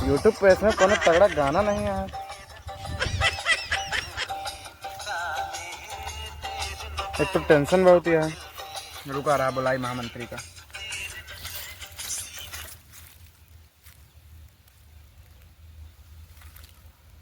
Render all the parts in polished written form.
YouTube पे इसमें कोनो तगड़ा गाना नहीं है। एक तो टेंशन बहुत ही है। रुका रहा बुलाई महामंत्री का।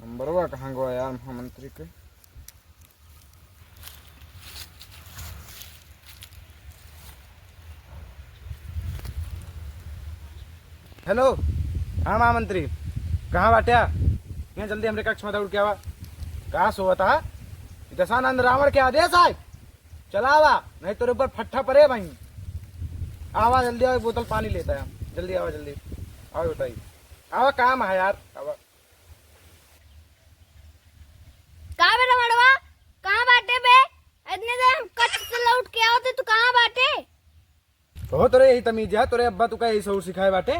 नंबरवा कहाँ गया यार महामंत्री के। हेलो, हाँ महामंत्री, कहाँ बाटिया? यहाँ जल्दी हमरे कक्ष में दौड़ के आवा। कहाँ सोता? दशानंद रावण के आदेश आए, चला आवा, नहीं तो ऊपर फट्ठा पड़े भाई। आवा जल्दी, आओ, बोतल पानी लेता है। जल्दी आवा, जल्दी आओ, बताइए आवा, काम है यार। आवा कहाँ बे रमणवा, कहाँ बाटे बे? इतने देर हम कच्छ से लौट के आओ थे, तू कहाँ बाटे? तो तोरे यही तमीज है, तोरे अब्बा तू का यही शौर सिखाए बाटे।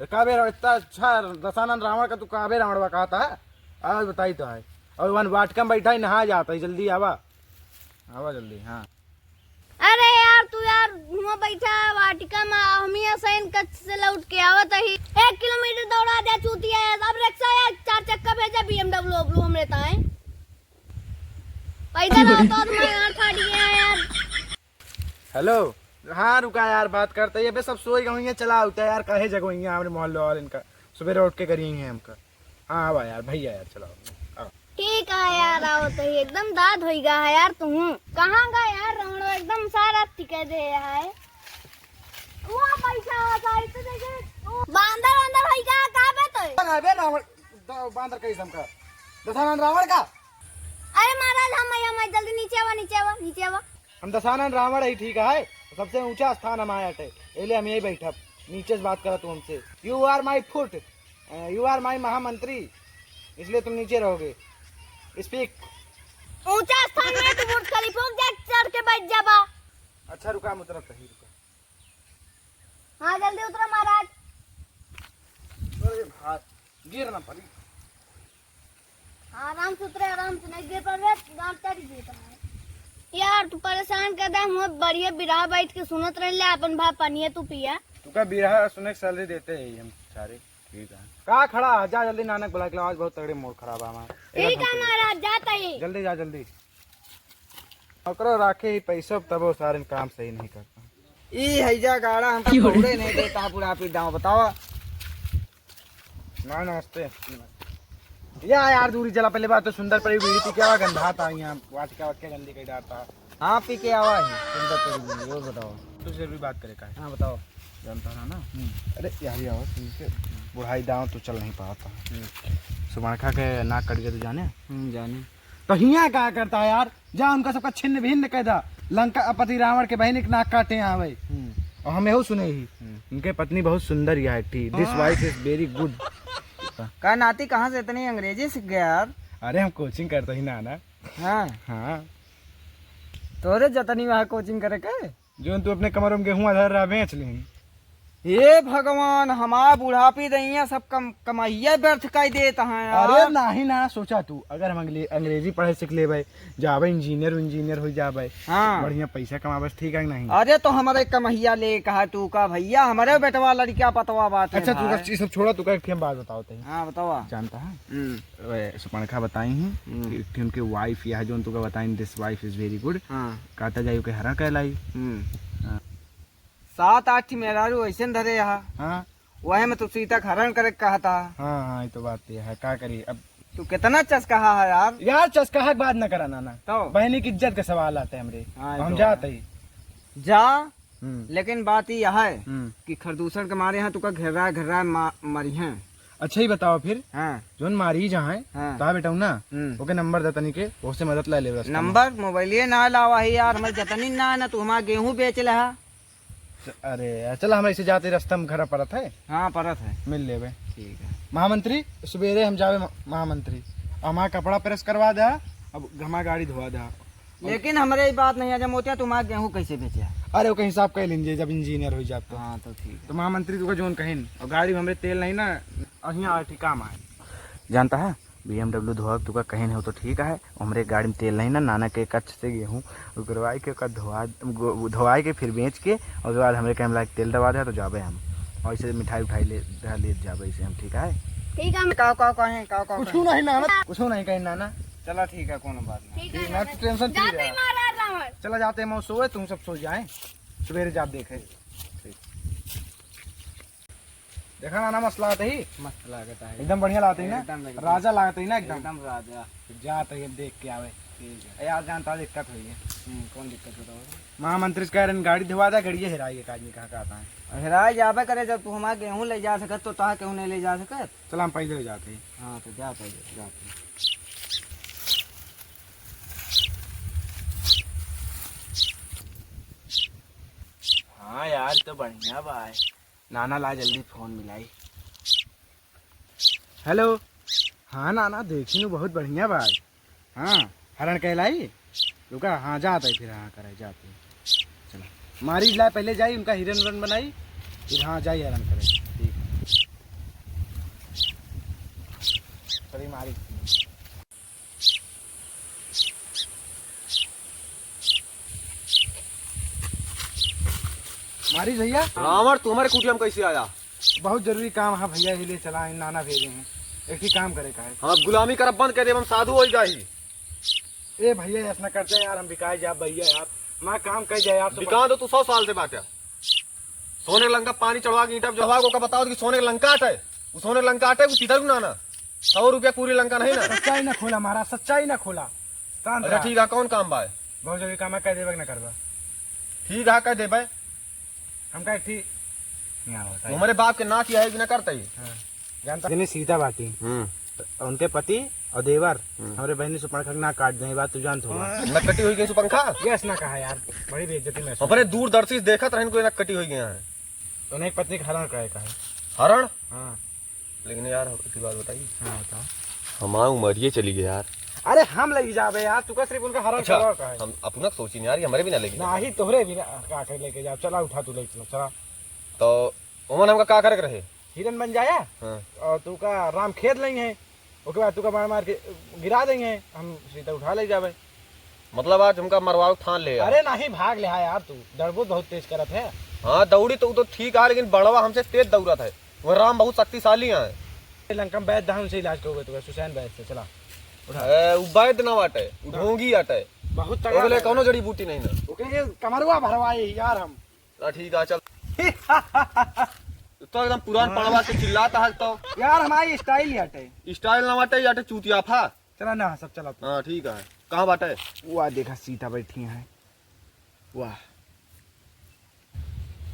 काबे इतना अच्छा दशानंद रावण का तू काबे रावणवा कहा था? आज बताई तो है। और वन वाटका में बैठा ही नहा जाता है। जल्दी आवा, आवा जल्दी। हाँ अरे यार तू यार वहाँ बैठा वाटिका में, हम ही सैन कच्छ से लौट के आवत ही। 1 किलोमीटर दौड़ा दिया चूतिया है। अब रिक्शा या 4 चक्का भेजा BMW ओबलू हम रहता है। पैदल आओ तो मैं यहाँ ठाड़ गया यार। हेलो, हाँ रुका यार, बात करते हैं। सब सोई गई चला होता है यार, कहे जगह है हमारे मोहल्ले वाले इनका सवेरे उठ के करिए हैं हमका। हाँ आवा यार भैया, यार चलो आओ। ठीक है यार, आओ तो ही एकदम दाद हो गया है यार। तू कहाँ गया यार रावण? एकदम सारा टिके दे है वो पैसा सारी तो देखे बांदर अंदर हो गया। कहाँ पे तो बे रावण बांदर कैसे हमका दशानंद रावण का? अरे महाराज हम जल्दी नीचे आवा, नीचे आवा, नीचे आवा। हम दशानंद रावण ही ठीक है, सबसे ऊंचा स्थान हमारे थे, इसलिए हम यही बैठा। नीचे से बात करा तू हमसे। You are my foot, you are my महामंत्री, इसलिए तुम नीचे रहोगे। स्पीक। ऊंचा स्थान में तू बुर्ज खलीफा जा चढ़ के बैठ जाबा। अच्छा रुका, हम उतरत ही रुका। हाँ जल्दी उतरो महाराज। अरे भाई गिर ना पड़ी। आराम से उतरे, आराम से, नहीं गिर पड़ रहे गांठ चढ़ गई। यार तू परेशान कर दे, हम बढ़िया बिरहा बैठ के सुनत रह ले अपन भाई पानी तू पिया। तू का बिरहा सुने की सैलरी देते हैं हम सारे। ठीक है, कहा खड़ा जा जल्दी, नानक बुला के। आज बहुत तगड़े मोड़ खराब है हमारा। ठीक है महाराज, जाता ही। जल्दी जा, जल्दी। नौकरो राखे ही पैसा, तब वो सारे काम सही नहीं करता। ई हैजा गाड़ा हमको पकड़े नहीं देता पूरा पी दाव बताओ ना। नमस्ते यार, दूरी चला। पहले बात तो सुंदर पड़ी बीड़ी पी के आवा, गंधा था यहाँ वाटिका वाटिका गंदी कहीं डालता। हाँ पी के आवा है सुंदर पड़ी बीड़ी। और बताओ तुझसे भी बात करे का? हाँ बताओ। जानता है ना? अरे यार ये आवाज बुढ़ाई दाव तो चल नहीं पाता। सुबह के नाक कट गए तो जाने जाने तो हिया क्या करता है यार? जा उनका सबका छिन्न भिन्न कह दा। लंका पति रावण के बहन के नाक काटे यहाँ भाई। और हमें हो सुने ही उनके पत्नी बहुत सुंदर है। This wife is very good. का नाती कहाँ से इतनी अंग्रेजी सीख गया यार? अरे हम कोचिंग करते ही ना। हाँ हाँ, तोरे जतनी वहाँ कोचिंग करे के जो तू अपने कमरों में गेहूं धर रहा बेच ली। हे भगवान, हमारा बुढ़ापी दैया सब कमाइया व्यर्थ कर देता है यार। अरे नहीं ना, सोचा तू अगर हम अंग्रेजी पढ़े सीख ले जाबे इंजीनियर हो जाबे। हाँ बढ़िया पैसा कमाबे, ठीक है नहीं? अरे तो हमारे कमाइया ले कहा तू का भैया, हमारे बेटवा लड़किया पतवा बात है। अच्छा तू सब छोड़ा, तू का बात बताओ। हाँ बतावा। जानता है सुपनखा बताई हूँ उनकी वाइफ यह जो तुका बताई, this wife is very good. कहता जाइयो के हरा कहलाई। 7-8 मेहरारू ऐसे धरे यहाँ। हाँ वह में तो सीता हरण करे कहा था। हाँ हाँ, ये तो बात ये है। क्या करी अब? तू कितना चस्का है यार। यार चस्का है बात न करा नाना, तो बहनी की इज्जत के सवाल आते हैं हमरे। हाँ, हम तो जाते ही जा। लेकिन बात यह है कि कि खरदूषण के मारे यहाँ तुका घेरा मरी है। अच्छा ही बताओ फिर। हाँ जोन मारी जहाँ है हाँ। कहा बेटा ना ओके नंबर दे तनी के, उससे मदद ले ले। नंबर मोबाइल ना लावा ही यार, हमारे जतनी ना है ना, तू हमारा गेहूँ बेच रहा। अरे चल हम ऐसे जाते रास्ता में घर परत है। हाँ परत है, मिल लेवे। ठीक है। महामंत्री सवेरे हम जावे महामंत्री, हमारा कपड़ा प्रेस करवा दे, अब हमारा गाड़ी धोवा दे। लेकिन हमारे बात नहीं है मोतिया, तुम्हारा गेहूँ कैसे बेचे? अरे वो कहीं हिसाब कर लीजिए जब इंजीनियर हो जाते। हाँ तो ठीक है। तो महामंत्री तुका जोन कहीं और गाड़ी में हमरे तेल नहीं ना, यहाँ काम आए। जानता है BMW धोआ तुका कहीं नहीं हो तो ठीक है, हमरे गाड़ी में तेल नहीं ना, नाना के कच्छ से गेहूँ उगरवाई के धोवाई के फिर बेच के, और उसके बाद हमरे कैमरा तेल दबा दे तो जाबे हम। और इसे मिठाई उठाई ले जाबे इसे हम, ठीक है? ठीक है काव काव कहें काव काव कुछ नहीं नाना, कुछ नहीं कहीं नाना। चला ठीक है, कोनो बात नहीं। ठीक है मैं तो टेंशन फ्री जाते ही रहा। महाराज रावण। चला जाते हैं, मैं सोए, तुम सब सो जाए, सवेरे जाप देखे। देखा नाना मसला आते ही मस्त लागत है एकदम बढ़िया लाते ही ना, एकदम लगता है। राजा लागते ही ना एकदम। एकदम राजा। जाते ही देख के आवे। ठीक है। यार जानता दिक्कत हुई है, कौन दिक्कत होता है? महामंत्री कह रहे गाड़ी धुआ था, गाड़ी हेराई एक आदमी कहाँ का आता है। हेराय जाबे करे, जब तू हमारा गेहूं ले जा सकत तो तहा केहू नहीं ले जा सकत। चल हम पैदल जाते हैं। हाँ तो जा पहले जाते। हाँ यार तो बढ़िया बाय। नाना ला जल्दी फोन मिलाई। हेलो, हाँ नाना देखी नु बहुत बढ़िया बाय। हाँ हरण कहलाई रुका, हाँ जाता है फिर, हाँ करे जाते चला मारी ला पहले जाई, उनका हिरन रन बनाई, फिर हाँ जाई हरण करे। ठीक चली मारी। मारी भैया, रावण तुम्हारे कुटिया में कैसे आया? बहुत जरूरी काम है भैया, इसलिए चला है, नाना भेजे हैं, एक ही काम करे का है। हम गुलामी करब बंद कर दे, हम साधु हो जाही। ए भैया ऐसा करते हैं यार, हम बिकाए जा भैया यार, मैं काम कर जाए यार। तो बिका दो तू 100 साल से बाटे। सोने के लंका पानी चढ़वा के ईंटा जवा को बताओ कि सोने के लंका है, वो सोने के लंका है, वो पीतल ना ना 100 रुपया पूरी लंका नहीं ना। सच्चाई ना खोला महाराज, सच्चाई ना खोला। शांत अच्छा रहा। ठीक है, कौन काम बा? बहुत जरूरी काम है, कह देवे ना करवा। ठीक है, कह दे भाई। हम कहे ठीक यहाँ होता है। हमारे बाप के ना किया है कि ना करता ही। हाँ। जानता जिन्हें सीता बाटी, उनके पति और देवर हमारे बहनी से पंखा ना काट दें, बात तू जानत होगा। न कटी हुई गई पंखा। यस ना कहा यार, बड़ी बेइज्जती में। अपने दूरदर्शी देखत रहन कोई न कटी हुई गया है। तो नहीं पत्नी का हरण कहे का है। हरण? हाँ लेकिन यार एक बात बताइए, हाँ बताओ। हमारा उमरिए चली गई यार। अरे हम लगी जावे यार, तू का सिर्फ उनका हरण अच्छा करवा का है। हम अपना सोची नहीं यार, ये हमारे भी ना लेगी। ना ही तोहरे भी ना का कर लेके जा। चला उठा तू लेके चला। तो उमन हमका का करे के रहे? हिरन बन जाया हाँ। और तू का राम खेद लेंगे, उसके बाद तू का मार मार के गिरा देंगे, हम सीधा उठा ले जावे। मतलब आज हमका मरवाओ ठान ले यार। अरे नहीं भाग ले यार, तू दड़बोत बहुत तेज करत है। हाँ दौड़ी तो ठीक है, लेकिन बड़वा हमसे तेज दौड़त है। वो राम बहुत शक्तिशाली है। लंका में बैठ दहन से इलाज करोगे तो सुसैन बैठ से चला उठा। वैद्य ना बाटे, ढोंगी आटे, बहुत ओगले कोनो जड़ी बूटी नहीं ना। ओके कमरवा भरवाए यार हम। ठीक है चल। तो एकदम पुरान पड़वा के चिल्लाता है तो यार हमारी स्टाइल ही हटे। स्टाइल ना बाटे, याटे चूतियाफा। चला ना सब चला तू। हाँ ठीक है, कहाँ बाटे? वाह देखा सीता बैठी है, वाह।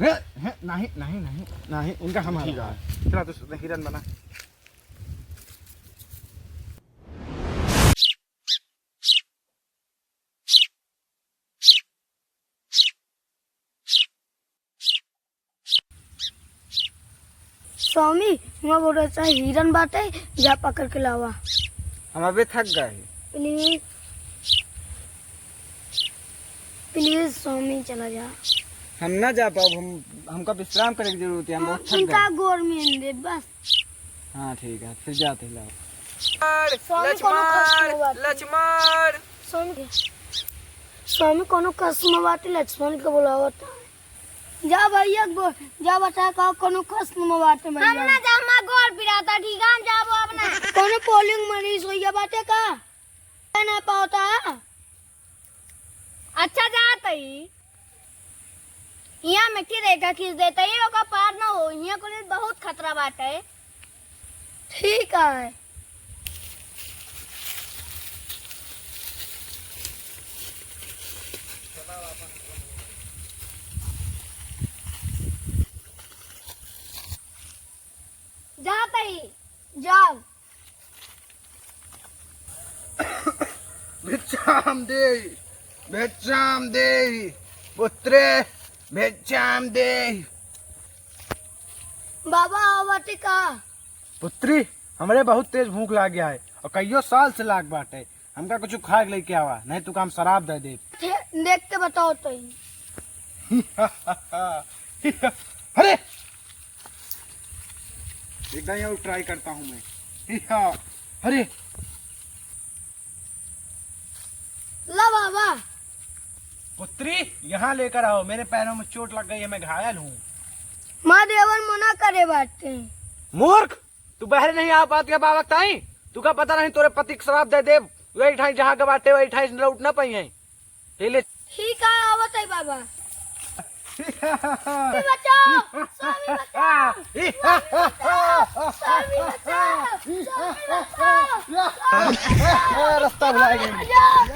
नहीं नहीं नहीं नहीं, उनका हम ठीक है। चला तो हिरन बना। स्वामी मैं बोल रहा था हिरन बाटे, जा पकड़ के लावा हम अभी थक गए। प्लीज प्लीज स्वामी चला जा। हम ना जा पाओ, हमको विश्राम करने की जरूरत है, हम बहुत थक इनका गए। गोर में दे बस। हाँ ठीक है, फिर जाते हैं। स्वामी कोनो कष्ट बाटे। लक्ष्मण स्वामी कोनो कष्ट में बाटे, लक्ष्मण के बुलावत है। जा भैया जा बता का कोनो कष्ट में बाटे भैया। हम ना जा, हमारा गोर पिराता। ठीक है हम जाबो अपना। कोनो पोलिंग मरीज होइया बाटे का ना पाता। अच्छा जात ही यहाँ मिट्टी रेखा खींच देता ही, ओका पार ना हो। यहाँ को बहुत खतरा बाटे। ठीक है जाता ही जाओ। भिक्षाम दे, भिक्षाम दे, पुत्रे भिक्षाम दे। बाबा आवटे का पुत्री हमरे बहुत तेज भूख लाग गया है और कईयों साल से लाग बाटे, हमका कुछ खा के लेके आवा, नहीं तो काम शराब दे दे। देख के बताओ तो ही। अरे एकदम यहाँ ट्राई करता हूँ मैं। अरे ला बाबा पुत्री यहाँ लेकर आओ, मेरे पैरों में चोट लग गई है, मैं घायल हूँ। माँ देवर मना करे बाटे। मूर्ख, तू बहरे नहीं आ पात के बाबक ताई तू का पता नहीं तोरे पति के श्राप दे दे वही ठाई जहाँ के बाटे वही ठाई से उठ ना पाई है ले ठीक है आवत है बाबा स्वामी बचाओ स्वामी बचाओ स्वामी बचाओ स्वामी बचाओ रास्ता भुला गए बचाओ